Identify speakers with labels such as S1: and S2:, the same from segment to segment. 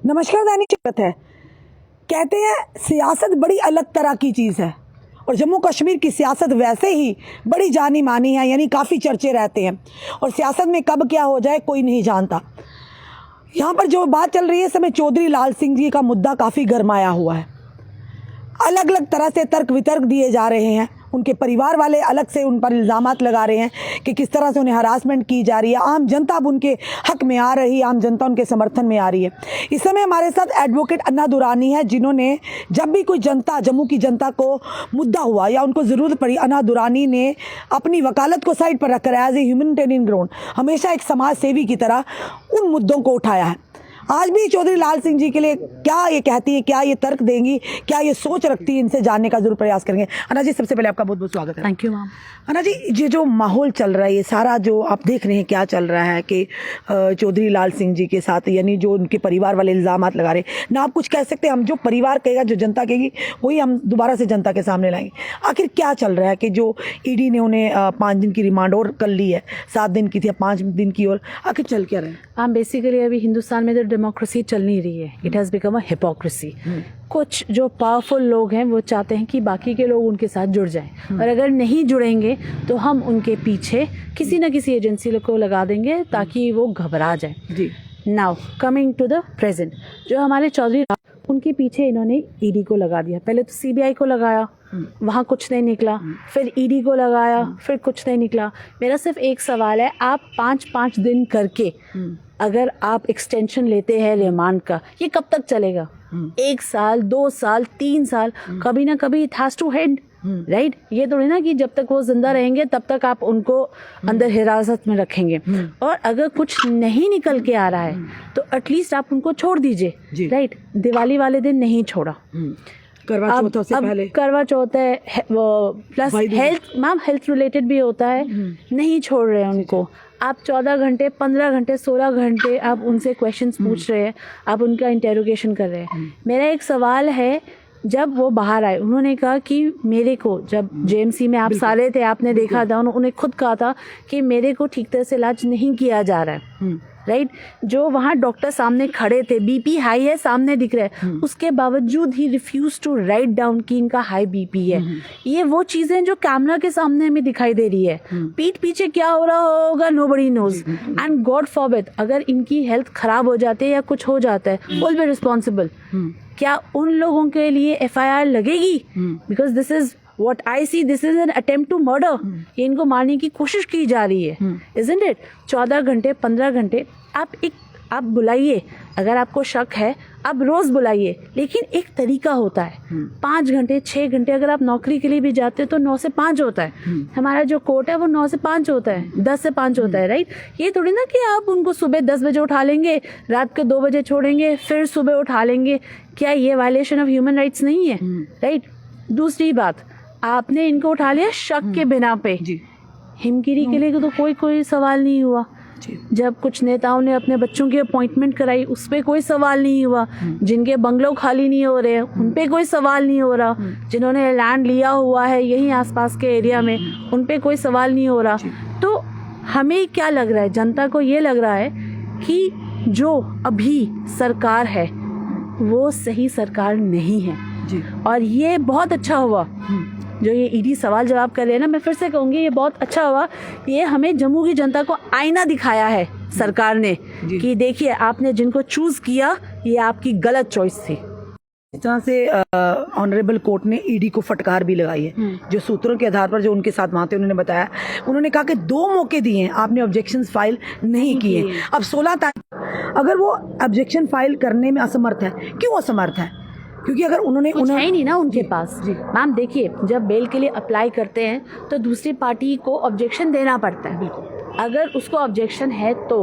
S1: नमस्कार। दैनिक चित्रत है। कहते हैं सियासत बड़ी अलग तरह की चीज़ है और जम्मू कश्मीर की सियासत वैसे ही बड़ी जानी मानी है, यानी काफ़ी चर्चे रहते हैं और सियासत में कब क्या हो जाए कोई नहीं जानता। यहाँ पर जो बात चल रही है इस समय चौधरी लाल सिंह जी का मुद्दा काफ़ी गरमाया हुआ है। अलग अलग तरह से तर्क वितर्क दिए जा रहे हैं। उनके परिवार वाले अलग से उन पर इल्ज़ामात लगा रहे हैं कि किस तरह से उन्हें हरासमेंट की जा रही है। आम जनता अब उनके हक में आ रही है, आम जनता उनके समर्थन में आ रही है। इस समय हमारे साथ एडवोकेट अन्ना दुरानी है, जिन्होंने जब भी कोई जनता, जम्मू की जनता को मुद्दा हुआ या उनको ज़रूरत पड़ी, अन्ना दुरानी ने अपनी वकालत को साइड पर रखकर एज ए ह्यूमैनिटेरियन ग्राउंड हमेशा एक समाज सेवी की तरह उन मुद्दों को उठाया है। आज भी चौधरी लाल सिंह जी के लिए क्या ये कहती है, क्या ये तर्क देंगी, क्या ये सोच रखती है, इनसे जानने का जरूर प्रयास करेंगे। अन्ना जी, सबसे पहले आपका बहुत बहुत स्वागत है।
S2: Thank you ma'am.
S1: Anna ji, ये जो माहौल चल रहा है, ये सारा जो आप देख रहे हैं क्या चल रहा है कि चौधरी लाल सिंह जी के साथ, यानी जो उनके परिवार वाले इल्ज़ामात लगा रहे हैं ना, आप कुछ कह सकते हैं? हम जो परिवार कहेगा, जो जनता कहेगी, वही हम दोबारा से जनता के सामने लाएंगे। आखिर क्या चल रहा है कि जो ईडी ने उन्हें 5 दिन की रिमांड और कर ली है, 7 दिन की थी, 5 दिन की, और आखिर चल क्या रहा है?
S2: मैम बेसिकली अभी हिंदुस्तान में तो डेमोक्रेसी चल नहीं रही है। It has become a hypocrisy. कुछ जो पावरफुल लोग हैं वो चाहते हैं कि बाकी के लोग उनके साथ जुड़ जाएं, और अगर नहीं जुड़ेंगे तो हम उनके पीछे किसी न किसी एजेंसी को लगा देंगे ताकि वो घबरा जाए।
S1: जी।
S2: Now coming to the present, जो हमारे चौधरी, उनके पीछे इन्होंने ईडी को लगा दिया। पहले तो सीबीआई को लगाया, वहाँ कुछ नहीं निकला, फिर ईडी को लगाया, फिर कुछ नहीं निकला। मेरा सिर्फ एक सवाल है, आप 5-5 दिन करके अगर आप एक्सटेंशन लेते हैं रिमांड का, ये कब तक चलेगा? 1 साल, 2 साल, 3 साल, कभी ना कभी it has to end, right? ये थोड़ी ना कि जब तक वो जिंदा रहेंगे तब तक आप उनको अंदर हिरासत में रखेंगे। और अगर कुछ नहीं निकल के आ रहा है तो एटलीस्ट आप उनको छोड़ दीजिए, राइट? दिवाली वाले दिन नहीं छोड़ा,
S1: करवा चौथ से पहले,
S2: करवा चौथ है, plus health, ma'am health related भी होता है, नहीं छोड़ रहे हैं उनको। आप 14 घंटे, 15 घंटे, 16 घंटे आप उनसे क्वेश्चंस पूछ रहे हैं, आप उनका इंटेरोगेशन कर रहे हैं। मेरा एक सवाल है, जब वो बाहर आए उन्होंने कहा कि मेरे को, जब जेएमसी में आप सारे थे, आपने देखा था, उन्होंने खुद कहा था कि मेरे को ठीक तरह से इलाज नहीं किया जा रहा है, राइट? जो वहाँ डॉक्टर सामने खड़े थे, बीपी हाई है, सामने दिख रहा है, उसके बावजूद ही रिफ्यूज टू राइट डाउन कि इनका हाई बीपी है। ये वो चीजें जो कैमरा के सामने हमें दिखाई दे रही है, पीठ पीछे क्या हो रहा होगा nobody knows. And God forbid, अगर इनकी हेल्थ खराब हो जाती है या कुछ हो जाता है, विल बी रिस्पॉन्सिबल। क्या उन लोगों के लिए FIR लगेगी? Because this is What I see, this is an attempt to murder. ये इनको मारने की कोशिश की जा रही है, isn't it? 14 घंटे, 15 घंटे आप बुलाइए, अगर आपको शक है आप रोज बुलाइए, लेकिन एक तरीका होता है। 5 घंटे, 6 घंटे, अगर आप नौकरी के लिए भी जाते हो तो 9 से 5 होता है। हमारा जो कोर्ट है वो 9 से 5 होता है, 10 से 5 होता है, राइट? ये थोड़ी ना कि आप उनको सुबह 10 बजे उठा लेंगे, रात के 2 बजे छोड़ेंगे, फिर सुबह उठा लेंगे। क्या ये वायलेशन ऑफ ह्यूमन राइट्स नहीं है, राइट? दूसरी बात, आपने इनको उठा लिया शक के बिना पे। हिमगिरी के लिए तो कोई सवाल नहीं हुआ। जब कुछ नेताओं ने अपने बच्चों की अपॉइंटमेंट कराई, उस पर कोई सवाल नहीं हुआ। जिनके बंगलों खाली नहीं हो रहे हैं उन पे कोई सवाल नहीं हो रहा। जिन्होंने लैंड लिया हुआ है यहीं आसपास के एरिया में, उन पे कोई सवाल नहीं हो रहा। तो हमें क्या लग रहा है, जनता को ये लग रहा है कि जो अभी सरकार है वो सही सरकार नहीं है। और ये बहुत अच्छा हुआ जो ये ईडी सवाल जवाब कर रहे हैं ना, मैं फिर से कहूँगी ये बहुत अच्छा हुआ। ये हमें जम्मू की जनता को आईना दिखाया है सरकार ने कि देखिए आपने जिनको चूज किया ये आपकी गलत चॉइस थी।
S1: इस तरह से ऑनरेबल कोर्ट ने ईडी को फटकार भी लगाई है। जो सूत्रों के आधार पर जो उनके साथ वहाँ थे उन्होंने बताया, उन्होंने कहा कि 2 मौके दिए हैं, आपने ऑब्जेक्शंस फाइल नहीं किए। अब 16 तारीख, अगर वो ऑब्जेक्शन फाइल करने में असमर्थ है, क्यों असमर्थ है? क्योंकि अगर उन्होंने
S2: है ही नहीं ना उनके पास। मैम देखिए, जब बेल के लिए अप्लाई करते हैं तो दूसरी पार्टी को ऑब्जेक्शन देना पड़ता है। अगर उसको ऑब्जेक्शन है तो,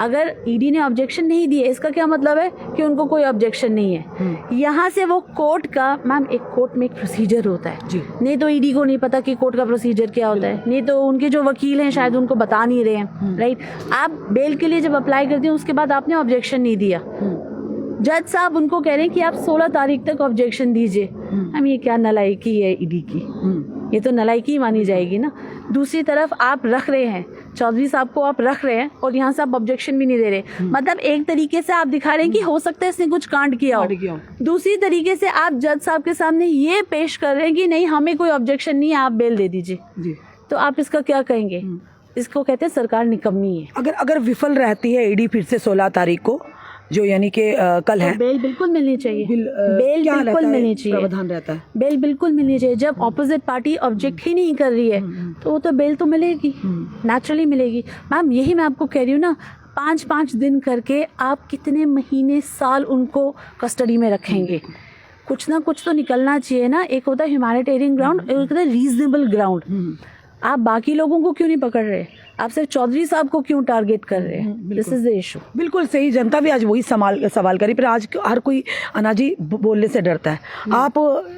S2: अगर ईडी ने ऑब्जेक्शन नहीं दिए इसका क्या मतलब है कि उनको कोई ऑब्जेक्शन नहीं है। यहाँ से वो कोर्ट का, मैम एक कोर्ट में एक प्रोसीजर होता है, नहीं तो ईडी को नहीं पता कि कोर्ट का प्रोसीजर क्या होता है, नहीं तो उनके जो वकील हैं शायद उनको बता नहीं रहे हैं, राइट? आप बेल के लिए जब अप्लाई करते हैं उसके बाद आपने ऑब्जेक्शन नहीं दिया, जज साहब उनको कह रहे हैं कि आप 16 तारीख तक ऑब्जेक्शन दीजिए। हम ये क्या नालायकी है ईडी की, ये तो नालायकी मानी जाएगी ना। दूसरी तरफ आप रख रहे हैं चौधरी साहब को आप रख रहे हैं और यहाँ से आप ऑब्जेक्शन भी नहीं दे रहे, मतलब एक तरीके से आप दिखा रहे हैं कि हो सकता है इसने कुछ कांड किया हो, दूसरी तरीके से आप जज साहब के सामने ये पेश कर रहे हैं कि नहीं हमें कोई ऑब्जेक्शन नहीं है, आप बेल दे दीजिए। तो आप इसका क्या कहेंगे? इसको कहते हैं सरकार निकम्मी है।
S1: अगर विफल रहती है ईडी फिर से 16 तारीख को, जो यानी कि कल है,
S2: तो बेल बिल्कुल मिलनी चाहिए। बेल
S1: क्या
S2: बिल्कुल मिलनी चाहिए,
S1: प्रावधान रहता है?
S2: बेल बिल्कुल मिलनी चाहिए। जब ऑपोजिट पार्टी ऑब्जेक्ट ही नहीं कर रही है तो वो तो बेल तो मिलेगी, नेचुरली मिलेगी। मैम यही मैं आपको कह रही हूँ ना, 5-5 दिन करके आप कितने महीने साल उनको कस्टडी में रखेंगे? कुछ ना कुछ तो निकलना चाहिए ना। एक होता है ह्यूमैनिटेरियन ग्राउंड, एक होता है रीजनेबल ग्राउंड। आप बाकी लोगों को क्यों नहीं पकड़ रहे? आप सिर्फ चौधरी साहब को क्यों टारगेट कर रहे हैं? This is the issue.
S1: बिल्कुल सही। जनता भी आज वही सवाल करी, पर आज हर कोई अनाजी बोलने से डरता है। आप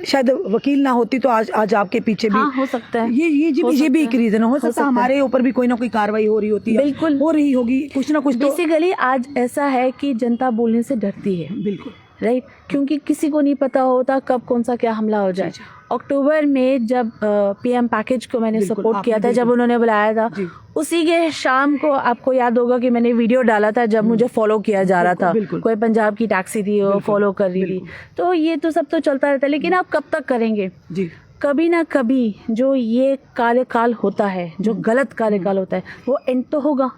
S1: शायद वकील ना होती तो आज आपके पीछे भी
S2: हो सकता है,
S1: ये भी एक रीजन हो सकता है। हमारे ऊपर भी कोई ना कोई कार्रवाई हो रही होती है,
S2: बिल्कुल
S1: हो रही होगी, कुछ ना कुछ।
S2: बेसिकली आज ऐसा है कि जनता बोलने से डरती है,
S1: बिल्कुल
S2: राइट, क्योंकि किसी को नहीं पता होता कब कौन सा क्या हमला हो जाए। अक्टूबर में जब पीएम पैकेज को मैंने सपोर्ट किया था, जब उन्होंने बुलाया था, उसी के शाम को आपको याद होगा कि मैंने वीडियो डाला था जब मुझे फॉलो किया जा रहा था। कोई पंजाब की टैक्सी थी वो फॉलो कर रही थी। तो ये तो सब तो चलता रहता है, लेकिन आप कब तक करेंगे? कभी ना कभी जो ये कार्यकाल होता है, जो गलत कार्यकाल होता है, वो एंड तो होगा,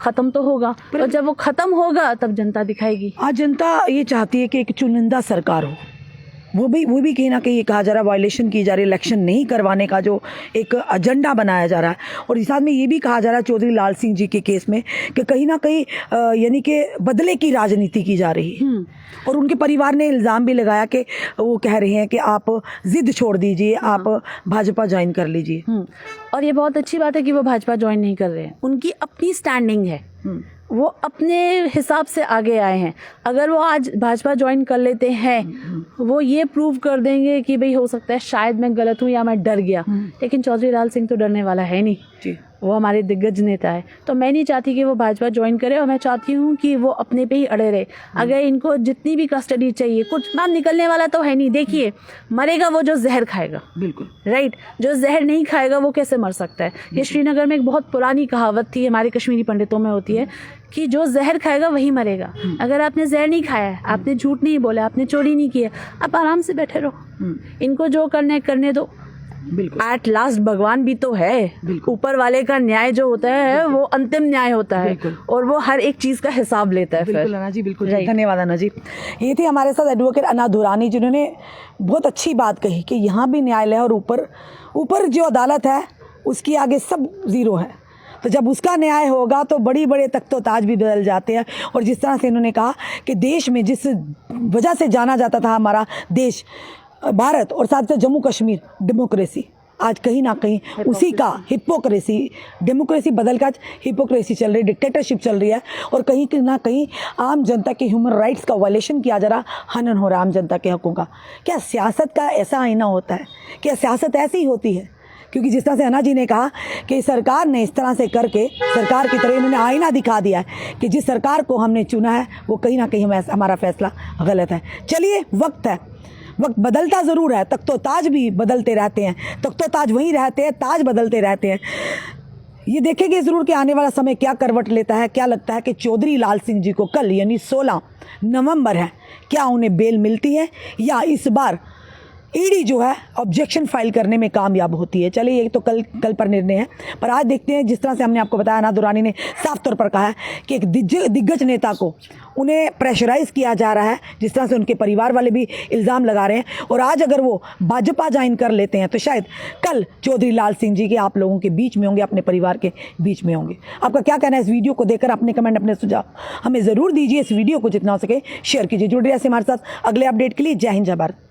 S2: खत्म तो होगा, और जब वो खत्म होगा तब जनता दिखाएगी।
S1: आज जनता ये चाहती है कि एक चुनिंदा सरकार हो। वो भी कहीं ना कहीं ये कहा जा रहा है, वायलेशन की जा रही है, इलेक्शन नहीं करवाने का जो एक एजेंडा बनाया जा रहा है। और इस साथ में ये भी कहा जा रहा है चौधरी लाल सिंह जी के केस में कि कहीं ना कहीं यानी कि बदले की राजनीति की जा रही है। और उनके परिवार ने इल्ज़ाम भी लगाया कि वो कह रहे हैं कि आप जिद छोड़ दीजिए, आप भाजपा ज्वाइन कर लीजिए।
S2: और ये बहुत अच्छी बात है कि वो भाजपा ज्वाइन नहीं कर रहे हैं, उनकी अपनी स्टैंडिंग है, वो अपने हिसाब से आगे आए हैं। अगर वो आज भाजपा ज्वाइन कर लेते हैं, वो ये प्रूव कर देंगे कि भाई हो सकता है शायद मैं गलत हूँ या मैं डर गया, लेकिन चौधरी लाल सिंह तो डरने वाला है नहीं, वो हमारे दिग्गज नेता है। तो मैं नहीं चाहती कि वो भाजपा ज्वाइन करे, और मैं चाहती हूँ कि वो अपने पे ही अड़े रहे। अगर इनको जितनी भी कस्टडी चाहिए, कुछ मैम निकलने वाला तो है नहीं। देखिए, मरेगा वो जो जहर खाएगा, बिल्कुल राइट। जो जहर नहीं खाएगा वो कैसे मर सकता है? ये श्रीनगर में एक बहुत पुरानी कहावत थी, हमारे कश्मीरी पंडितों में होती है कि जो जहर खाएगा वही मरेगा। अगर आपने जहर नहीं खाया, आपने झूठ नहीं बोला, आपने चोरी नहीं किया, आप आराम से बैठे रहो, इनको जो करना है करने दो। एट लास्ट भगवान भी तो है, ऊपर वाले का न्याय जो होता है वो अंतिम न्याय होता है, और वो हर एक चीज का हिसाब लेता है।
S1: बिल्कुल अना जी, बिल्कुल धन्यवाद अना जी। ये थी हमारे साथ एडवोकेट अना दुरानी, जिन्होंने बहुत अच्छी बात कही कि यहाँ भी न्यायालय और ऊपर जो अदालत है उसकी आगे सब जीरो है। तो जब उसका न्याय होगा तो बड़े तख्तो ताज भी बदल जाते हैं। और जिस तरह से इन्होंने कहा कि देश में जिस वजह से जाना जाता था हमारा देश भारत, और साथ साथ जम्मू कश्मीर, डेमोक्रेसी, आज कहीं ना कहीं उसी का हिपोक्रेसी, डेमोक्रेसी बदल कर हिपोक्रेसी चल रही, डिक्टेटरशिप चल रही है। और कहीं ना कहीं आम जनता के ह्यूमन राइट्स का वायलेशन किया जा रहा, हनन हो रहा आम जनता के हकों का। क्या सियासत का ऐसा आईना होता है? क्या सियासत ऐसी ही होती है? क्योंकि जिस तरह से अना जी ने कहा कि सरकार ने इस तरह से करके सरकार की तरह इन्होंने आईना दिखा दिया है कि जिस सरकार को हमने चुना है वो कहीं ना कहीं हमारा फैसला गलत है। चलिए, वक्त बदलता ज़रूर है, तख्तो ताज भी बदलते रहते हैं, तख्तो ताज वहीं रहते हैं, ताज बदलते रहते हैं। ये देखेंगे ज़रूर कि आने वाला समय क्या करवट लेता है। क्या लगता है कि चौधरी लाल सिंह जी को कल यानी 16 नवंबर है, क्या उन्हें बेल मिलती है या इस बार ईडी जो है ऑब्जेक्शन फाइल करने में कामयाब होती है? चलिए, ये तो कल पर निर्णय है। पर आज देखते हैं, जिस तरह से हमने आपको बताया, अना दुरानी ने साफ तौर पर कहा है कि एक दिग्गज नेता को उन्हें प्रेशराइज़ किया जा रहा है, जिस तरह से उनके परिवार वाले भी इल्ज़ाम लगा रहे हैं। और आज अगर वो भाजपा ज्वाइन कर लेते हैं तो शायद कल चौधरी लाल सिंह जी के आप लोगों के बीच में होंगे, अपने परिवार के बीच में होंगे। आपका क्या कहना है इस वीडियो को देखकर? अपने कमेंट, अपने सुझाव हमें ज़रूर दीजिए। इस वीडियो को जितना हो सके शेयर कीजिए। जुड़ रहिए हमारे साथ अगले अपडेट के लिए। जय हिंद, जय भारत।